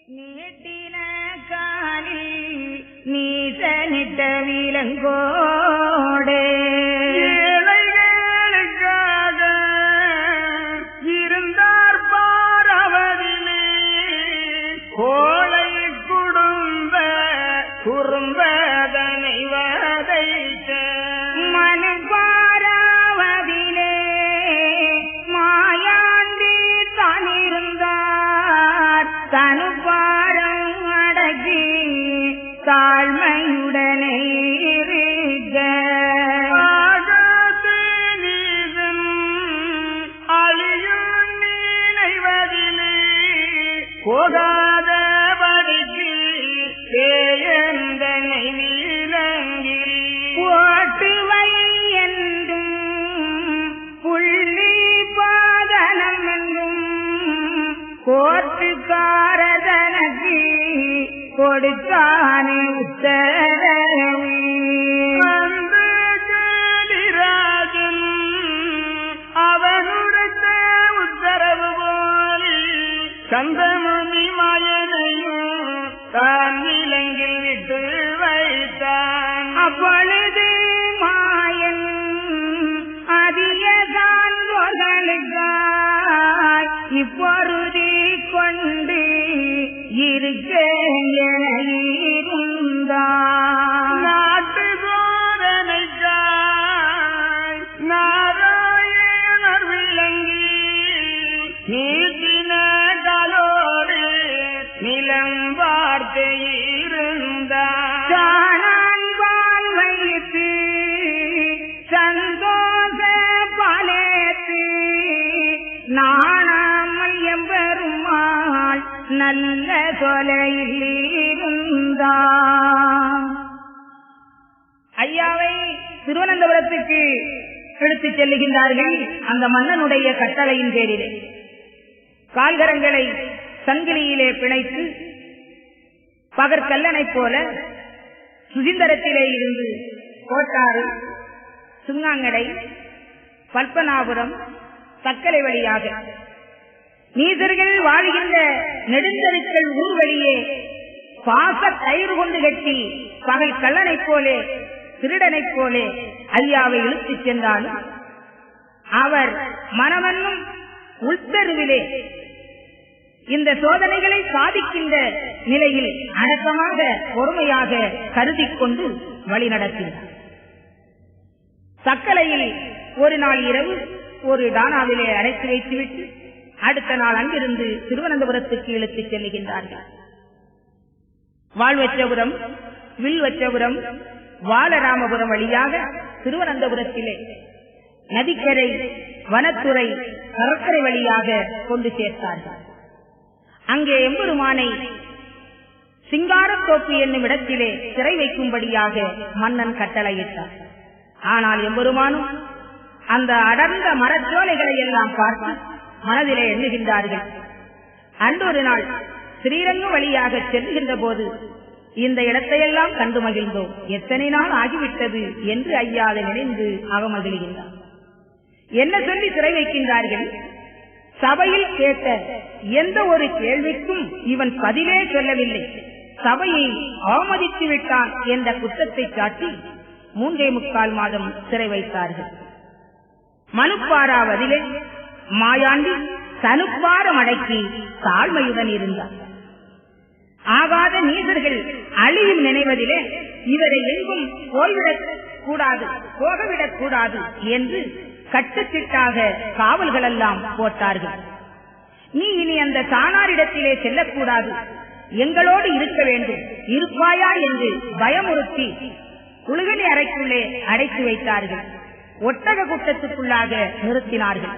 நீட்டின காலில் நீசனிட்ட விலங்கோடே ஏழைகளுக்காக இருந்தார் பாரவதிலே கோளை குடும்ப குறும்பதனை வதைத்த மனு பாராவதிலே மாயாண்டி தானிருந்தார் தனுபாரம் அடக்கி தாழ்மையுடனே இருக்க அழியும் நினைவதிலே போகாத படிக்கு பேயந்தனை விளங்கி ஓட்டுவை என்றும் புள்ளி பாதனம் என்றும் கோர்ட்டுக்காரதனக்கு கொடுத்தானே உத்தரவு ராஜன் அவனுடைய உத்தரவு போலி சந்தமுனி மாயனையும் தான் விலங்கில் விட்டு வைத்தான். அப்பொழுது மாயன் அதிக சான்றோர்களுக்காய் இப்பொருதி கொண்டு இருக்க இருந்தான். நாட்டு சோதனைக்காய் நாராயணர் விளங்கி நீட்டின காலோடு நிலம் வார்த்தை இருந்தான். சாணான்பால் வைத்து சந்தோஷ பாலேத்து நாணாமையம் பெருமாள் நல்ல தொலையில் இருந்தான். ஐயாவை திருவனந்தபுரத்துக்கு எடுத்துச் செல்லுகின்றார்கள். அந்த மன்னனுடைய கட்டளையின் பேரிலே கால்கரங்களை சங்கிலியிலே பிணைத்து பகற்கல்லனை போல சுசிந்தரத்திலே இருந்து கோட்டாறு, சுங்காங்கடை, பல்பனாபுரம், தக்கலை வழியாக நீசர்கள் வாழ்கின்ற நெடுந்தருக்கள் ஊர் வழியே பாச கயிறு கொண்டு கட்டி பகல் கல்லனைப் போலே திருடனைப் போலே ஐயாவை இழுத்துச் சென்றாலும் அவர் மனமன்னும் உள்தருவிலே இந்த சோதனைகளை சாதிக்கின்ற நிலையில் அடக்கமாக பொறுமையாக கருதி கொண்டு வழி நடத்தினார். தக்கலையில் ஒரு நாள் இரவு ஒரு டானாவிலே அடைத்து வைத்துவிட்டு அடுத்த நாள் அங்கிருந்து திருவனந்தபுரத்துக்கு இழுத்துச் செல்லுகின்றார்கள். வாழ்வச்சபுரம், வில்வச்சபுரம், வாலராமபுரம் வழியாக திருவனந்தபுரத்திலே நதிக்கரை, வனத்துறை, கடற்கரை வழியாக கொண்டு சேர்த்தார்கள். அங்கே எம்பெருமானை சிங்காரத்தோப்பு என்னும் இடத்திலே சிறை வைக்கும்படியாக மன்னன் கட்டளையிட்டார். ஆனால் எம்பெருமானும் அந்த அடர்ந்த மரச்சோலைகளை எல்லாம் பார்த்து மனதிலே எண்ணுகின்றார்கள். அன்றொரு நாள் ஸ்ரீரங்கம் வழியாக செல்கின்ற போது இந்த இடத்தையெல்லாம் கண்டு மகிழ்ந்தோம், எத்தனை நாள் ஆகிவிட்டது என்று ஐயா அதை நினைந்து அவமகிழ்கின்றார். என்ன சொல்லி சிறை வைக்கின்றார்கள்? சபையில் கேட்ட எந்த ஒரு கேள்விக்கும் இவன் பதிலே சொல்லவில்லை, சபையை அவமதித்து விட்டான் என்ற குற்றத்தை சாட்டி 3.25 மாதம் சிறை வைத்தார்கள். மனுப்பாராவதிலே மாயாண்டி தனுப்பாரம் அடக்கி தாழ்மையுடன் இருந்தார். ஆகாத நீசர்கள் அழியும் நினைவதிலே இவரை எங்கும் போகவிடக் கூடாது என்று கட்டுத்திட்டாக காவல்களெல்லாம் போட்டார்கள். நீ இனி அந்த சாணாரிடத்திலே செல்லக்கூடாது, எங்களோடு இருக்க வேண்டும், இருப்பாயா என்று பயமுறுத்தி குளுகனி அறைக்குள்ளே அடைத்து வைத்தார்கள். ஒட்டக கூட்டத்துக்குள்ளாக நிறுத்தினார்கள்,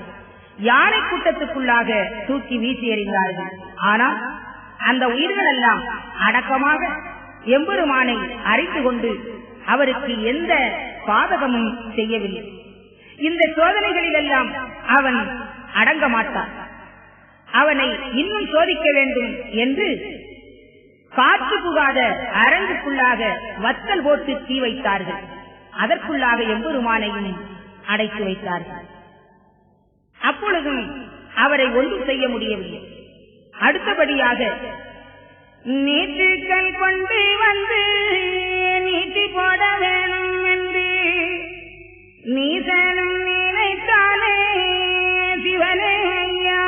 யானை கூட்டத்துக்குள்ளாக தூக்கி வீசி எறிந்தார்கள். ஆனால் அந்த உயிர்கள் எல்லாம் அடக்கமாக எம்பெருமானை அறிந்து கொண்டு அவருக்கு எந்த பாதகமும் செய்யவில்லை. இந்த சோதனைகளிலெல்லாம் அவன் அடங்க மாட்டான். அவனை இன்னும் சோதிக்க வேண்டும் என்று காற்று புகாத அரங்குக்குள்ளாக வத்தல் போட்டு தீ வைத்தார்கள். அதற்குள்ளாக எம்பெருமானையும் அடைத்து வைத்தார்கள். அப்பொழுதும் அவரை ஒன்றும் செய்ய முடியவில்லை. அடுத்தபடியாக நீட்டுக்கள் கொண்டு வந்து நீட்டி போட வேணும் என்று நீசனும் நினைத்தானே சிவனே ஐயா.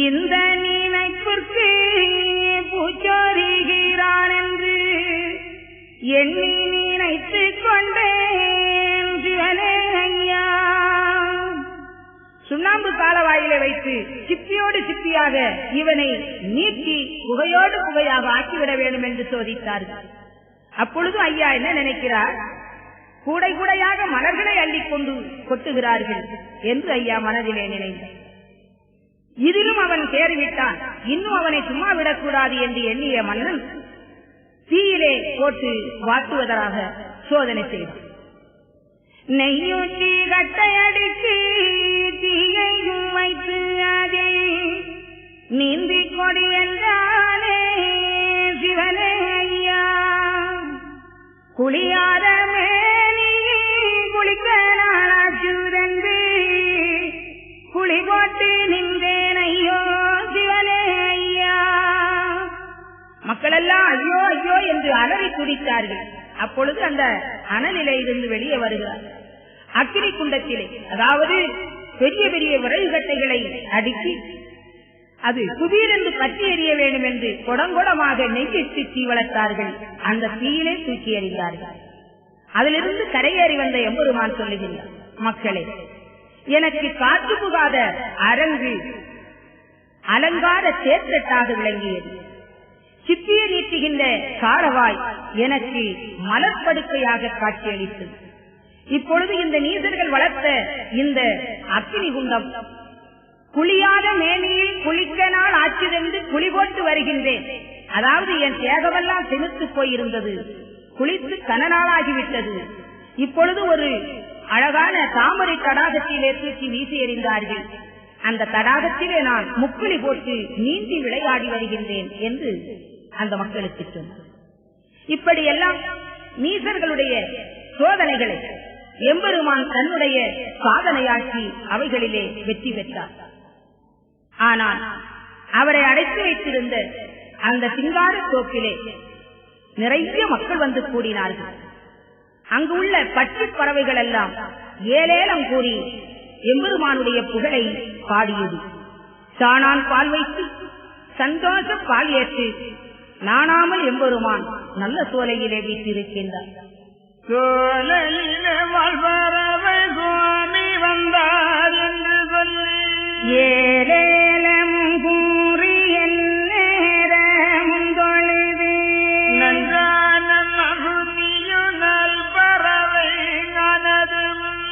இந்த நினைப்பிற்கு பூச்சோரிகிறான் என்று எண்ணி நினைத்துக் கொண்டேன் சிவனே ஐயா. சுண்ணாம்பு காலவாயிலை வைத்து சிப்பியோடு சிப்பியாக இவனை நீக்கி புகையோடு புகையாக ஆக்கிவிட வேண்டும் என்று சோதித்தார்கள். அப்பொழுது ஐயா என்ன நினைக்கிறார்? கூடை கூடையாக மலர்களை அள்ளிக்கொண்டு கொட்டுகிறார்கள் என்று ஐயா மனதிலே நினைத்தார். இதிலும் அவன் தேறிவிட்டான், இன்னும் அவனை சும்மா விடக்கூடாது என்று எண்ணிய மன்னன் தீயிலே போட்டு வாட்டுவதாக சோதனை செய்தார். நெய்யூற்றி கட்டையடிக்கு தீயையும் வைத்து அதை நீந்தி கொடி என்றானே சிவனே ஐயா. குளியாத மேனி குளிக்க நாளாச்சுதன்று குளி போட்டு நின்றேன் ஐயோ சிவனே ஐயா. மக்கள் எல்லாம் ஐயோ ஐயோ என்று அலறி துடித்தார்கள். அப்பொழுது அந்த அனலிலே இருந்து வெளியே வருகிறார். அக்கினி குண்டத்திலே, அதாவது பெரிய பெரிய விறகுகட்டைகளை அடுக்கி அது குபீரென்று பற்றி எறிய வேண்டும் என்று கொடங்கொடமாக நெய்யிட்டு தீ வளர்த்தார்கள். அந்த தீயிலே தூக்கி எறிந்தார்கள். அதிலிருந்து கரையேறி வந்த எம்பெருமான் சொல்லுகின்றார், மக்களே, எனக்கு காற்று புகாத அரங்கு அலங்கார தேர்தட்டாக விளங்கியது. சிப்பியை நீட்டுகின்ற காரவாய் எனக்கு மலர்படுக்கையாக காட்சியளித்தது. இப்பொழுது இந்த நீசர்கள் வளர்த்த இந்த அக்கினி குண்டம் குளியாத மேனியில் குளிக்க நாள் ஆச்சுதென்று குளி போட்டு வருகின்றேன். அதாவது என் தேகமெல்லாம் செலுத்து போயிருந்தது, குளித்து கனநாளாகிவிட்டது. இப்பொழுது ஒரு அழகான தாமரை தடாகத்திலே தூக்கி வீசி எறிந்தார்கள். அந்த தடாகத்திலே நான் முக்குளி போட்டு நீந்தி விளையாடி வருகின்றேன் என்று அந்த மக்களுக்கு சொன்னார். இப்படியெல்லாம் நீசர்களுடைய சோதனைகளை எம்பெருமான் தன்னுடைய சாதனையாக்கி அவைகளிலே வெற்றி பெற்றார். ஆனால் அவரை அடைத்து வைத்திருந்த அந்த சிங்கார தோப்பிலே நிறைய மக்கள் வந்து கூடினார்கள். அங்கு உள்ள பட்டு பறவைகள் எல்லாம் ஏலேலம் கூறி எம்பெருமானுடைய புகழை பாடியது. சாணான் பால் வைத்து சந்தோஷ பால் ஏற்று நாணாமல் எம்பெருமான் நல்ல சோலையிலே வீட்டிருக்கின்றார். சோலையிலே வாழ்பறவை சுவாமி வந்தார் என்று சொல்லி ஏலேலம் கூறி எந்நேரமும் தொழுது நன்றான மகுதியுனல் பறவை நனது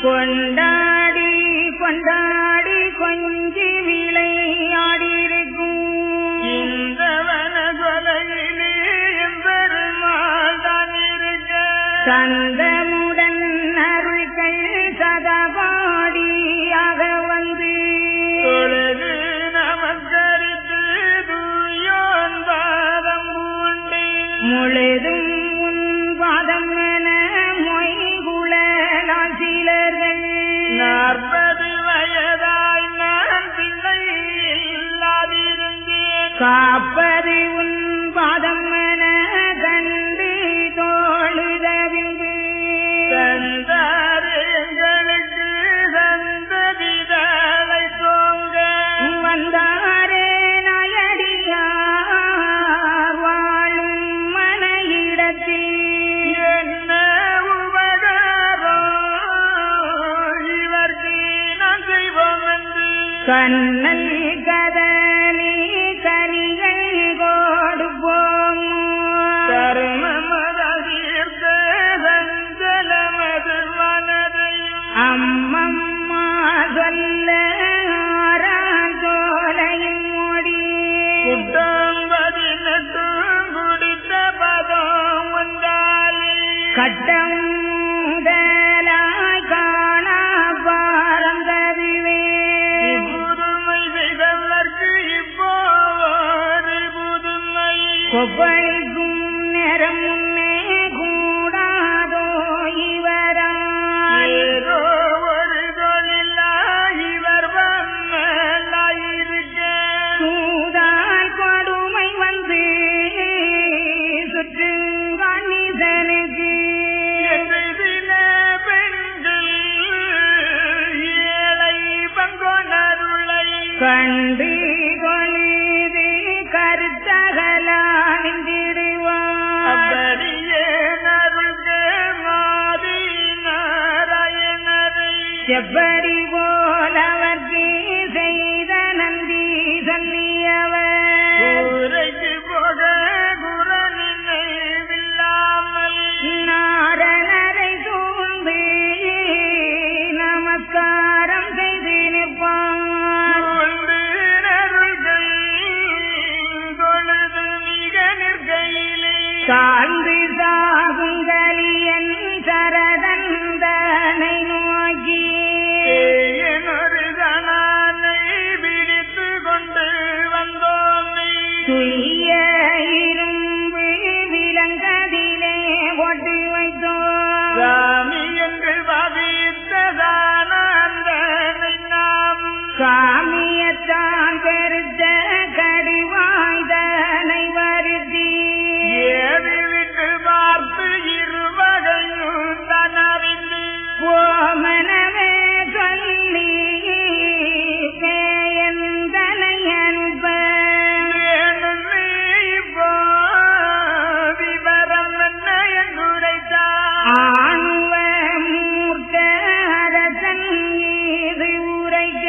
கொண்டாடி கொண்டாடி கொஞ்சி விளையாடிருக்கும் இந்த வனகொலையிலே எம்பெருமாள் தான் இருக்க சந்தமுடன் அருள்கள் சதபாடியாக வந்து தொழுது நமஸ்கரித்து தூயோன் பாதம் பூண்டு முழுதும் உன் பாதம் என மொய்குழலால் சிலர்கள் 40 வயதாய் நான் பிள்ளை இல்லாதிருந்தேன் காப்பது உன் பாதம் என கண்டு தோழுதவில்லை தந்தார் எங்களுக்கு சந்ததிகளை தோங்க வந்தாரே நாயடியார் வாழும் மனையிடத்தில் என்ன உபகாரம் இவர்க்கு நான் செய்வோம் என்று கண்ணல் கதனி கனிகள் கொடுப்போம் கர்மமதீர்த்த சஞ்சலமது மனதையும் அம்மம்மா சொல்ல ஆராஞ்சோலையும் மூடி குட்டம் 18 குடித்த பதம் வந்தாலே கட்டம் முதலாய் காணா பாரந்ததுவே புதுமை செய்தவர்க்கு இப்போது புதுமை கொப்பளிக்கும் நேரம் முன்னே கூடாதோ இவரால் ஏதோ ஒரு தொழிலா இவர் வந்தாயிருக்க சூதாய் கொடுமை வந்து செப்படி போலவர்க்கு செய்த நன்றி சொல்லியவர் ஊரைக்கு போக குற நினைவில்லாமல் நாரணரை சூழ்ந்து நமஸ்காரம் செய்து நிற்பார் தொழுது மிக நிற்கையிலே சார்ந்து சாகுங்கலியன் சரதந்தனை நோக்கி என்னொரு கணானை பிடித்து கொண்டு வந்தோமே துய்ய இரும்பு விலங்கதிலே போட்டு வைத்தோம் சாமி என்று பாதித்ததான அந்தனை நாம் சாமியத்தான் பெருத்த கடிவாய்தனை வருத்தி ஏவி விட்டு பார்த்து இருவகையும் தனறிந்து ஓமனவே சொல்லி பேயந்தனை அனுப்ப இப்போ விவரம் என்ன என்றுரைத்தார் ஆணுவ மூர்த்த அரசன் மீது உரைக்க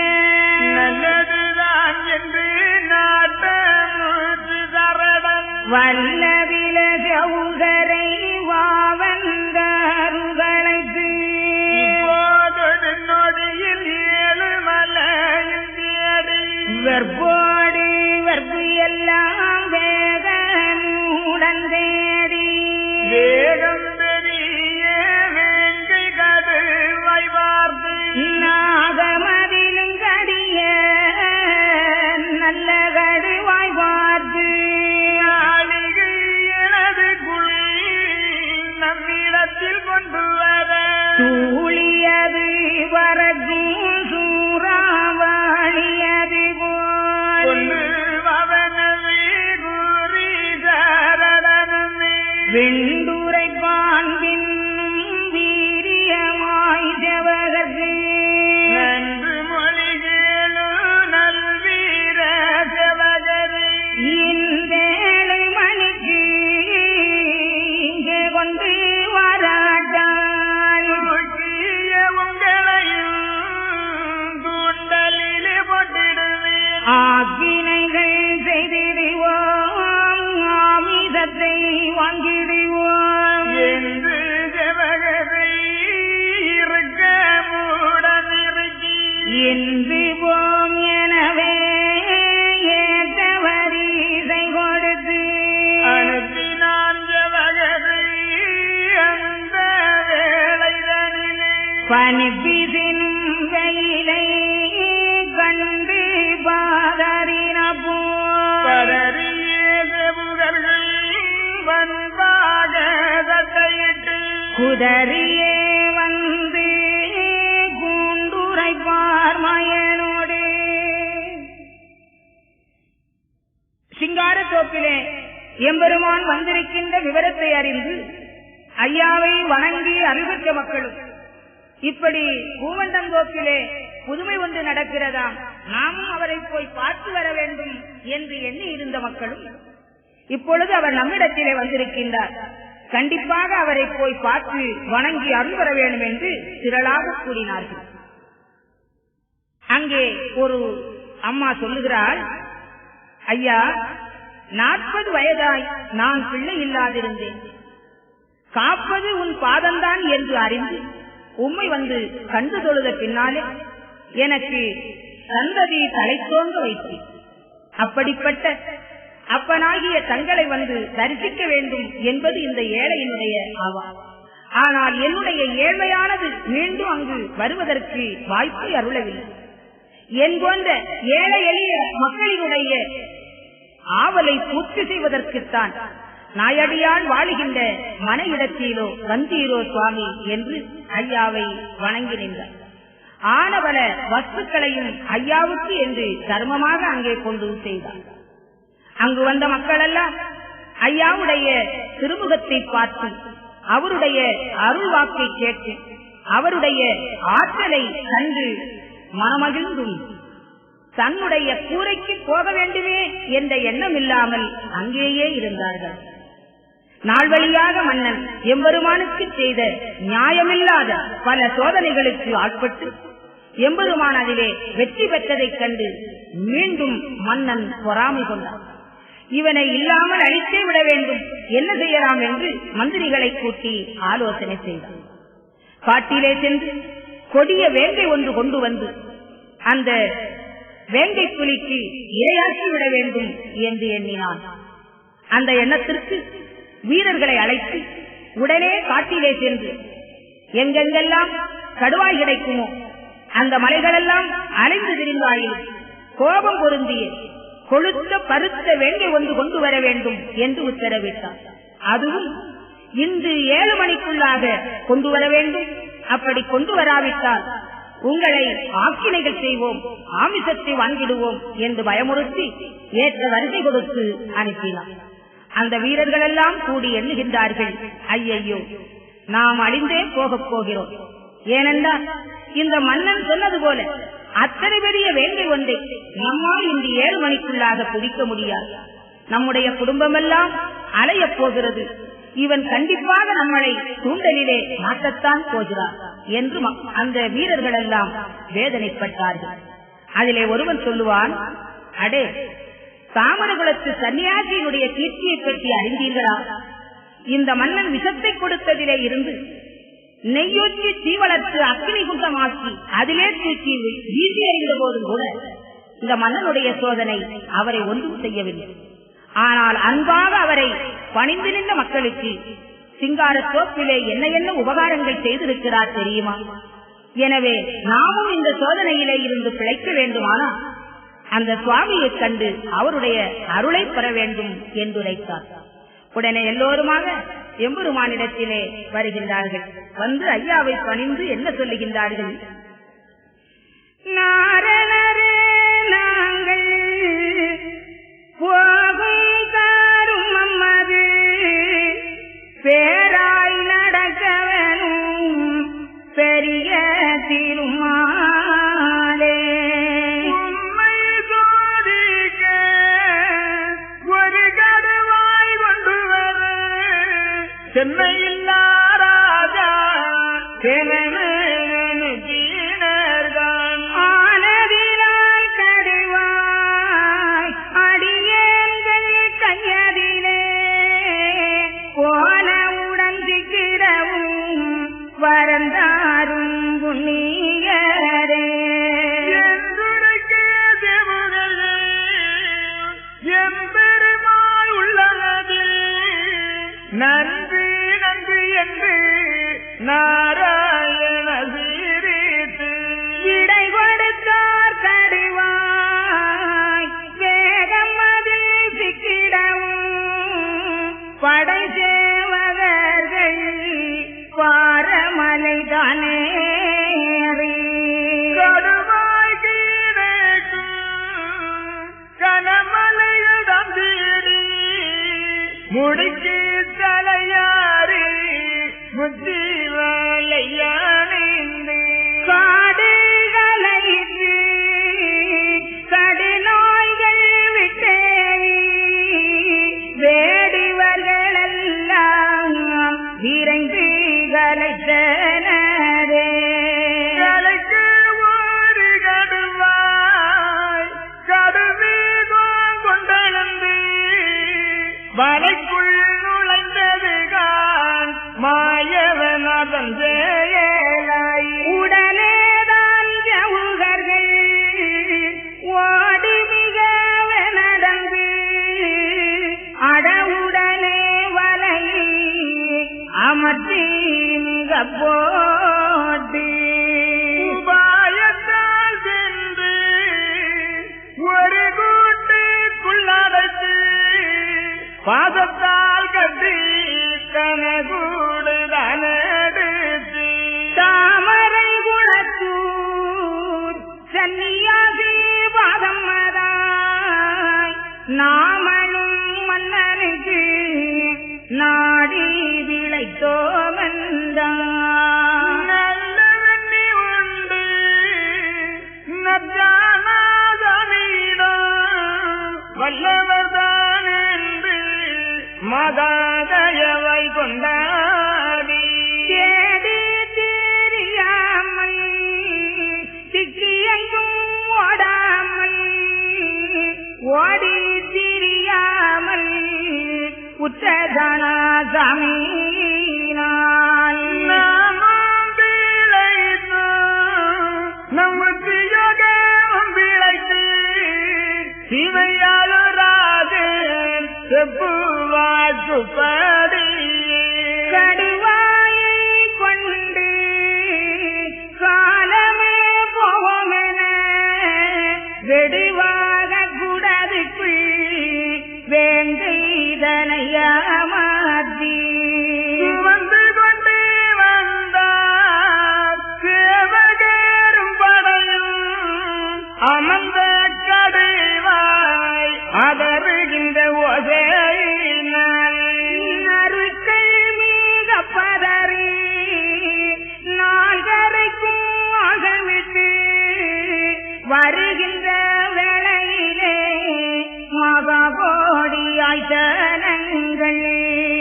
நல்லதுதான் என்று நாட்டமுற்று தரடன் வல்லவில சௌகரை வாவந்தருகளைத்து இப்போது நொடியில் 7 மலையும் தேடி வெற்போடு வெற்பு எல்லாம் வேதனுடன் தேடி வேகம் பெரிய வேங்கை கடுவாய் பார்த்து நாகமதிலும் கடிய நல்ல கடுவாய் பார்த்து நாளிகை எனது குழி நம்மிடத்தில் கொண்டு வர தூளியது வரக்கும் சூறாவளியது போல் கொண்டு வவனமே கூறி சரடனமே வெண்டுரைப்பான் பின்னும் வீரியமாய் செவகர்க்கு நன்று மொழிகேளு நல்வீர செவகரே இந்தேழை மணிக்கு இங்கே கொண்டு வராட்டால் முக்கிய உங்களையும் தூண்டலிலே போட்டிடுவேன் ஆக்கினைகள் செய்திடுவோம் ஆமிதத்தை வாங்கிடுவோம் என்று செவகரை இருக்க மூடனிருக்கி என்று போம் எனவே ஏற்ற வரிசை கொடுத்து அனுப்பினான் செவகரை அந்த வேளைதனிலே பனிப்பிதினும் வெயிலை கண்டு பாதறின போ பரறிய செவுகர்கள் வன்பாக தட்டையிட்டு குதறியே வந்து கூண்டுரைப்பார் மயனோடு சிங்காரத்தோப்பிலே எம்பெருமான் வந்திருக்கின்ற விவரத்தை அறிந்து ஐயாவை வணங்கி அறிவித்த மக்களும் இப்படி பூவண்டந்தோப்பிலே புதுமை ஒன்று நடக்கிறதாம், நாமும் அவரை போய் பார்த்து வர வேண்டும் என்று எண்ணி இருந்த மக்களும் இப்பொழுது அவர் நம்மிடத்திலே வந்திருக்கின்றார், கண்டிப்பாக அவரை போய் பார்த்து வணங்கி அருள் வர வேண்டும் என்று திரளாக கூறினார்கள். அங்கே ஒரு அம்மா சொல்லுகிறாள், ஐயா 40 வயதாய் நான் பிள்ளை இல்லாதிருந்தேன், காப்பது உன் பாதம்தான் என்று அறிந்து உம்மை வந்து கண்டு தொழுத பின்னாலே எனக்கு சந்ததி தலைத்தோங்க வைத்து அப்படிப்பட்ட அப்பனாகிய தங்களை வந்து தரிசிக்க வேண்டும் என்பது இந்த ஏழையினுடைய ஆவா. ஆனால் என்னுடைய ஏழ்மையானது மீண்டும் அங்கு வருவதற்கு வாய்ப்பை அருளவில்லை. என் போன்ற ஏழை எளிய மக்களினுடைய ஆவலை பூர்த்தி செய்வதற்குத்தான் நாயடியால் வாழுகின்ற மன இடத்திலோ வந்தீரோ சுவாமி என்று ஐயாவை வணங்கி நின்றார். ஆனவல வஸ்துக்களையும் ஐயாவுக்கு என்று தர்மமாக அங்கே கொண்டு செய்தார். அங்கு வந்த மக்கள் எல்லாம் ஐயாவுடைய திருமுகத்தை பார்த்து அவருடைய அருள் வாக்கை கேட்டு அவருடைய ஆற்றலை கண்டு மனமகிழ்ந்தும் தன்னுடைய கூரைக்கு போக வேண்டுமே என்ற எண்ணம் இல்லாமல் அங்கேயே இருந்தார்கள். நாள்வழியாக மன்னன் எம்பெருமானுக்கு செய்த நியாயமில்லாத பல சோதனைகளுக்கு ஆட்பட்டு எம்பெருமான் அதிலே வெற்றி பெற்றதைக் கண்டு மீண்டும் மன்னன் பொறாமை கொண்டான். இவனை இல்லாமல் அழித்தே விட வேண்டும், என்ன செய்யலாம் என்று மந்திரிகளை கூட்டி ஆலோசனை செய்தான். காட்டிலே சென்று கொடிய வேங்கை ஒன்று கொண்டு வந்து அந்த வேங்கை புலிக்கு இரையாக்கி விட வேண்டும் என்று எண்ணினான். அந்த எண்ணத்திற்கு வீரர்களை அழைத்து உடனே காட்டிலே சென்று எங்கெங்கெல்லாம் கடுவாய் கிடைக்குமோ அந்த மலைகளெல்லாம் அலைந்து திரிந்தாயில் கோபம் பொருந்திய கொழுத்த பருத்த வேங்கை ஒன்று கொண்டு வர வேண்டும் என்று உத்தரவிட்டார். அதுவும் இன்று 7 மணிக்குள்ளாக கொண்டு வர வேண்டும். அப்படி கொண்டு வராவிட்டால் உங்களை ஆக்கினைகள் செய்வோம், ஆமிசத்தை வாங்கிடுவோம் என்று பயமுறுத்தி ஏற்ற வரிசை கொடுத்து அனுப்பினார். அந்த வீரர்கள் எல்லாம் கூடி எண்ணுகின்றார்கள், ஐயையோ நாம் அழிந்தே போகப் போகிறோம். ஏனென்றால் இந்த மன்னன் சொன்னது போல அத்தனை பெரிய வேங்கை ஒன்றை நம்மால் இன்று 7 மணிக்குள்ளாக பிடிக்க முடியாது. நம்முடைய குடும்பமெல்லாம் அலையப் போகிறது. இவன் கண்டிப்பாக நம்மளை தூண்டலிலே மாற்றத்தான் போகிறார் என்று அந்த வீரர்கள் எல்லாம் வேதனைப்பட்டார்கள். அதிலே ஒருவன் சொல்லுவான், அடே தாமரகுலத்து சன்னியாசியினுடைய கீர்த்தியை பற்றி அறிந்தீர்களா? இந்த மன்னன் விஷத்தை கொடுத்ததிலே இருந்து நெய்யூற்றி தீவளர்த்து அக்கினி குண்டமாக்கி அதிலே தூக்கி வீசி எறிந்த போதும் கூட இந்த மன்னனுடைய சோதனை அவரை ஒன்றும் செய்யவில்லை. ஆனால் அன்பாக அவரை பணிந்து நின்ற மக்களுக்கு சிங்கார தோப்பிலே என்ன என்ன உபகாரங்கள் செய்திருக்கிறார் தெரியுமா? எனவே நாமும் இந்த சோதனையிலே இருந்து பிழைக்க வேண்டுமானால் அந்த சுவாமியை கண்டு அவருடைய அருளை பெற வேண்டும் என்றுரைத்தார். உடனே எல்லோருமாக எம்பெருமானிடத்திலே வருகின்றார்கள். வந்து ஐயாவை பணிந்து என்ன சொல்லுகின்றார்கள்? நாரணரே நாங்கள் போகும் தாரும் அம்மது பேராய் நடக்க வேணும் பெரிய திருமாலே உம்மை சோதிக்க ஒரு கடுவாய் கொண்டு வர சென்னையில் ராஜா செனீனர்தான் ஆனதிலால் கடுவாய் அடியேங்கள் கையதிலே போனவுடன் சிக்கிடவும் வரந்தாரும் புண்ணியரே எம்பெருமாய் உள்ளது நன்றி நன்றி என்று நாராயண சீரித்து இடை கொடுத்தார் கடிவாய் வேகம் அதில் சிக்கிடவும் படை சேவகர்கள் பாரமலை தானே கடுவாய் கனமலையிடம் தீடி முடிக்கு தலையாறு புத்தி வலையானே காடுகளைத்து கடுநோய்கள் விட்டே வேடிவர்களெல்லாம் விரைந்து கலைத்தனரே கலைக்கு ஒரு கடுவாய் கடுமீதம் கொண்டெழுந்து வலைக்குள் நுழைந்ததுதான் மாயவனதன் செயலாய் உடனேதான் ஜவுகர்கள் ஓடி மிகவ நடந்து அடவுடனே வலை அமர்த்தி மிக போட்டி உபாயத்தால் சென்று ஒரு கூட்டுக்குள்ளடைத்து பாதத்தால் கட்டி கனகூடுதனெடுத்து தாமரை குளத்தூர் சன்னியாசி பாதம் மதாய் நாமனும் மன்னனுக்கு நாடி விளைத்தோமந்தான் நல்ல வெண்ணி உண்டு நத்தானாதமீடம் வல்லவர்தான் என்று மகாதயவை கொண்டாடி தேடி தெரியாமல் ஜனசமீனால் நாமும் பிழைத்து நமக்கு யோகம் பிழைத்து சிவையாளுராது செப்புவாக்குப்படி கடுவாயை கொண்டு காலமே போமென வெடிவாக குடதுக்குள் வேங்கைதனையாமத்தி வந்து கொண்டு வந்தார் சேவகரும் படையும் அமர்ந்த கடைவாய் அதருகின்ற ஒசையினால் அருட்கள் மீக பதறி நால்கரைக்கும் அகமிட்டு வருகின்ற வேளையிலே மகாபோடியாய் ஜனங்கள்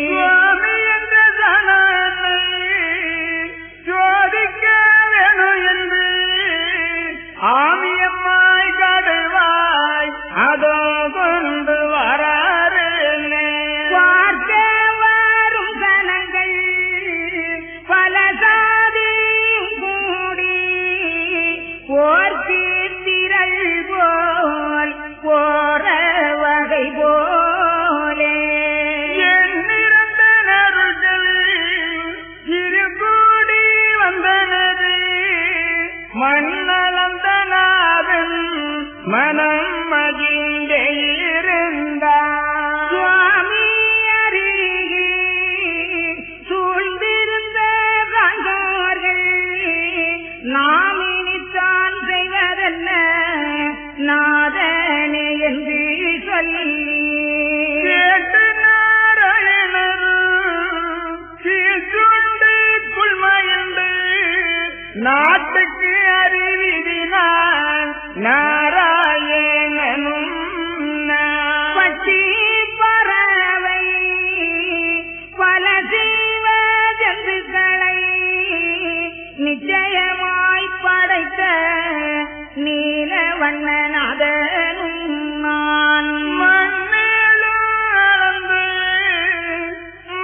சுவாமி என்ற ஜனத்தை சோதிக்க வேணும் என்று ஆமியம்மாய் கடுவாய் அதோ கொண்டு வராரு பார்க்க வரும் ஜனங்கள் பல சாதியும் கூடி போர்க்கு திரள் போல் போற வகை போலே எண்ணிறந்த நருகள் இரு கூடி வந்தனது மண்ணளந்தனாதன் மனம் மகிழ்ந்தே இருந்தார் சுவாமி அருகே சூழ்ந்திருந்த கண்டோர்கள் நாம் இனித்தான் செய்வதென்ன நாதனே என்று சொல்லி கேட்டு நாராயணர் சீர்கொண்டு குள்மயந்து நாட்டுக்கு அறிவிதினான் நாராயணனும் பட்சி பறவை பல ஜீவ ஜந்துக்களை நிச்சயமாய் படைத்த நீல வண்ணநாதனும் நான் மண்ணிலும் அளந்து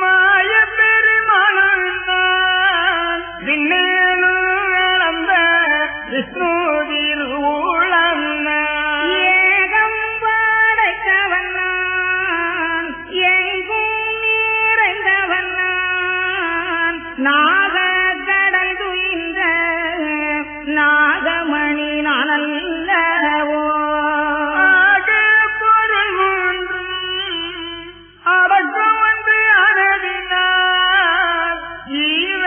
மாய பெருமானும் நான் விண்ணிலும் அளந்த விஷ்ணு திருவுளம் நான் ஏகம் படைத்தவன் நான் எங்கும் நிறைந்தவன் நான் நாகக்கடல் துயின்ற நாகமணி நான் அல்லவோ ஆக பொருள் மூன்றும் அடக்கம் வந்து அனதினார் ஜீவ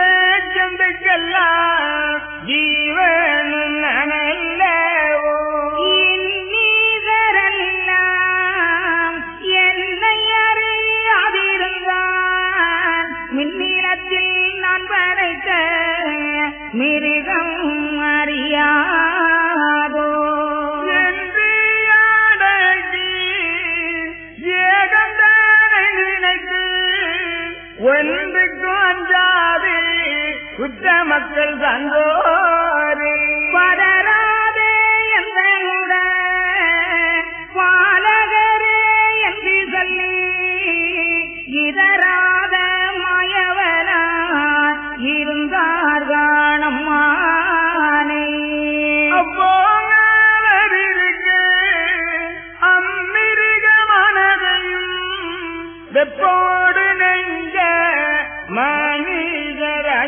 ஜந்துக்கெல்லாம் ஜீவனும் நனல்லவோ இன்னீதரெல்லாம் என்னை அறியாதிருந்தான் மின்னிலத்தில் நான் படைத்த மிருகம் அறியாதோ என்று அடக்கி ஏகந்தானை நினைத்து ஒன்றுக்கு அஞ்சாது குற்ற மக்கள் தந்தோரே பதறாதே எந்த பாலகரே என்று சொல்லி இதராத மாயவனா இருந்தார் காணம்மானே அப்போங்க அம்மிருக மனதையும் வெப்போடு நெஞ்ச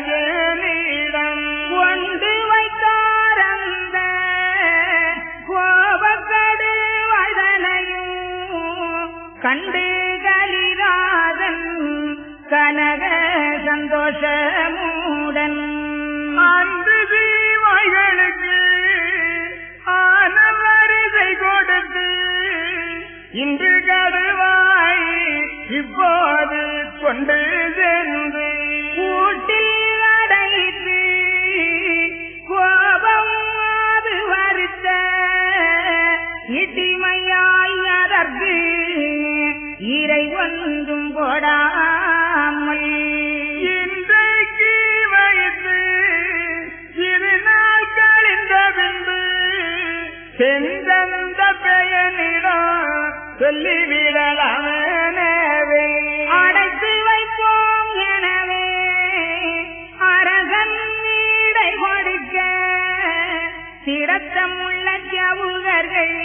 மனிதரஜனிடம் கொண்டு வைத்தார் அந்த கோபக்கடு வதனையும் கண்டு கலிராதன் கனக சந்தோஷமுடன் அன்று ஜீவாய்களுக்கு ஆன வரிசை கொடுத்து இன்று கடுவாய் இப்போது கொண்டு சென்று கூட்டில் அடைத்து கோபம் அது வருத்த இட்டிமையாய் அதற்கு இறை ஒன்றும் போடாமல் இன்றைக்கு வைத்து இருநாள் கழிந்த பின்பு செந்தந்த பெயனிடம் சொல்லிவிடலாமே அடைத்த வீரர்கள்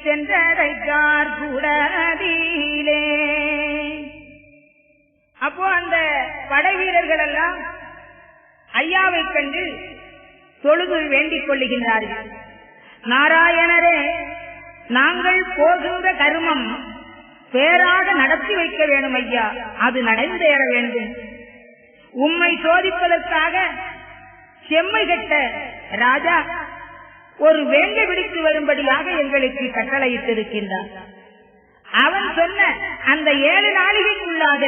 சென்றடைக்கார் கூடதிலே. அப்போ அந்த படை வீரர்கள் எல்லாம் ஐயாவை கண்டு தொழுது வேண்டிக் கொள்ளுகின்றார்கள். நாராயணரே, நாங்கள் போகின்ற கருமம் பேராக நடத்தி வைக்க வேண்டும் ஐயா, அது நடந்தேற வேண்டும். உம்மை சோதிப்பதற்காக செம்மை கட்ட ராஜா ஒரு வேங்கை பிடித்து வரும்படியாக எங்களுக்கு கட்டளையிட்டிருக்கின்றார். அவன் சொன்ன அந்த 7 நாளிகைக்குள்ளாக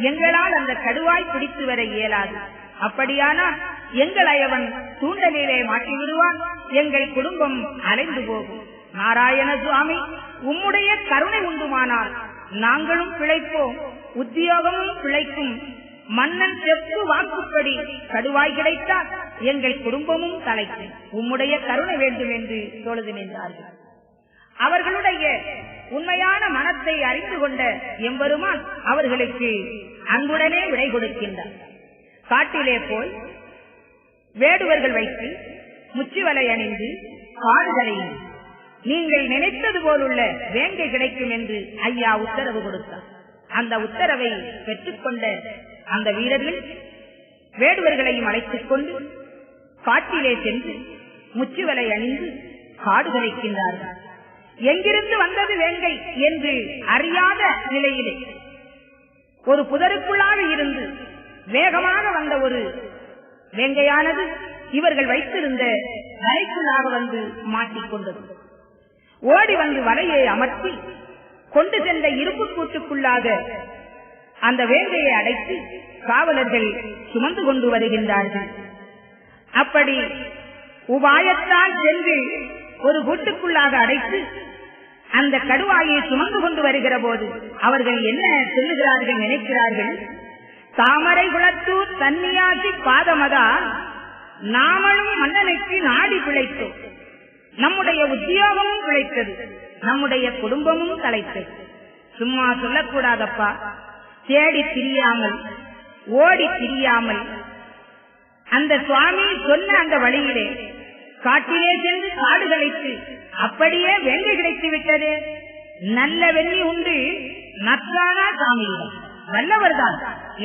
எங்களால் அந்த கடுவாய் பிடித்து வர இயலாது. அப்படியானால் எங்களை அவன் தூண்டலிலே மாட்டி விடுவான், எங்கள் குடும்பம் அலைந்து போகும். நாராயண சுவாமி, உம்முடைய கருணை உண்டுமானால் நாங்களும் பிழைப்போம், உத்தியோகமும் பிழைக்கும். மன்னன் செப்பு வாக்குப்படி கடுவாய் கிடைத்தால் எங்கள் குடும்பமும் தலைக்கும். உம்முடைய கருணை வேண்டும் என்று தொழுது நின்றார்கள். அவர்களுடைய உண்மையான மனத்தை அறிந்து கொண்ட எம்பெருமான் அவர்களுக்கு அன்புடனே விடை கொடுக்கின்றார். காட்டிலே போய் வேடுவர்கள் வைத்து முச்சுவலை அணிந்து காடுகளையும் நீங்கள் நினைத்தது போலுள்ள வேங்கை கிடைக்கும் என்று ஐயா உத்தரவு கொடுத்தார். அந்த உத்தரவை பெற்றுக்கொண்ட அந்த வீரர்கள் வேடுவர்களையும் அழைத்துக் கொண்டு காட்டிலே சென்று முச்சுவலை அணிந்து காடு கரைக்கின்றார்கள். எங்கிருந்து வந்தது வேங்கை என்று அறியாத நிலையிலே ஒரு புதருக்குள்ளாக இருந்து வேகமாக வந்த ஒரு வேங்கையானது இவர்கள் வைத்திருந்த வலைக்குள்ளாக வந்து மாட்டிக்கொண்டது. ஓடி வந்து வலையை அமர்த்தி கொண்டு சென்ற இரும்பு கூட்டுக்குள்ளாக அந்த வேங்கையை அடைத்து காவலர்கள் சுமந்து கொண்டு வருகின்றார்கள். அப்படி உபாயத்தால் சென்று ஒரு கூட்டுக்குள்ளாக அடைத்து அந்த கடுவாயை சுமந்து கொண்டு வருகிற போது அவர்கள் என்ன சொல்லுகிறார்கள், நினைக்கிறார்கள், தாமரை குளத்தூர் தன்னியாசி பாதமதால் நாமளும் மன்னனுக்கு நாடி பிழைத்தோம், நம்முடைய உத்தியோகமும் பிழைத்தது, நம்முடைய குடும்பமும் தலைத்தது. சும்மா சொல்லக்கூடாதப்பா, தேடி திரியாமல் ஓடி திரியாமல் அந்த சுவாமி சொன்ன அந்த வழியிலே காட்டிலே சென்று காடு கழித்து அப்படியே வெள்ளி கிடைத்து விட்டது. நல்ல வெள்ளி உண்டு நற்றானா சாமியிடம், வல்லவர்தான்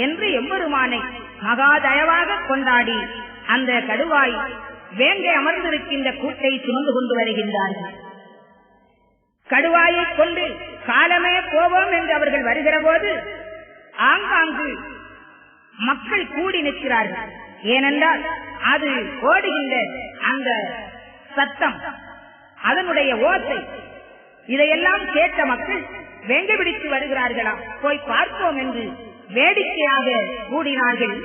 என்று எம்பெருமானை மகாதயவாக கொண்டாடி அந்த கடுவாய் வேங்கை அமர்ந்திருக்கின்ற கூட்டை சுமந்து கொண்டு வருகின்றார்கள். கடுவாயை கொண்டு காலமே போவோம் என்று அவர்கள் வருகிற போது ஆங்காங்கு மக்கள் கூடி நிற்கிறார்கள். ஏனென்றால் அது ஓடுகின்ற அந்த சத்தம், அதனுடைய ஓசை, இதையெல்லாம் கேட்ட மக்கள் வேங்கை பிடித்து வருகிறார்களாம், போய் பார்ப்போம் என்று வேடிக்கையாக கூடினார்கள்.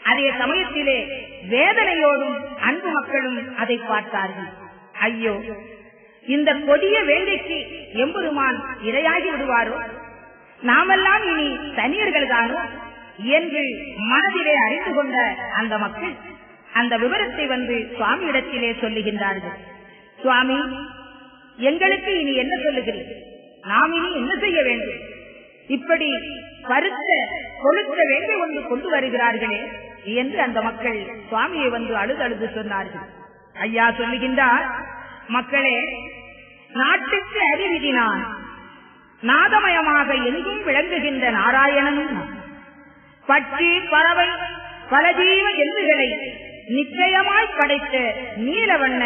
அதே சமயத்திலே வேதனையோடும் அன்பு மக்களும் அதை பார்த்தார்கள். ஐயோ, இந்த கொடிய வேங்கைக்கு எம்பெருமான் இரையாகி விடுவாரோ, நாமெல்லாம் இனி தனியர்கள் தானோ என்று மனதிலே அறிந்து கொண்ட அந்த மக்கள் அந்த விவரத்தை வந்து சுவாமி இடத்திலே சொல்லுகின்றார்கள். சுவாமி, எங்களுக்கு இனி என்ன சொல்லுகிறீர்கள்? நாம் இனி என்ன செய்ய வேண்டும்? இப்படி பருத்த கொளுத்த வேங்கை ஒன்று கொண்டு வருகிறார்களே என்று அந்த மக்கள் சுவாமியை வந்து அழுது சொன்னார்கள். ஐயா சொல்லுகின்றார், மக்களே, நாட்டுக்கு அறிவிதினான் நாதமயமாக எங்கும் விளங்குகின்ற நாராயணனும் பட்சி பறவை பல ஜீவ ஜந்துகளை நிச்சயமாய் படைத்த நீலவண்ண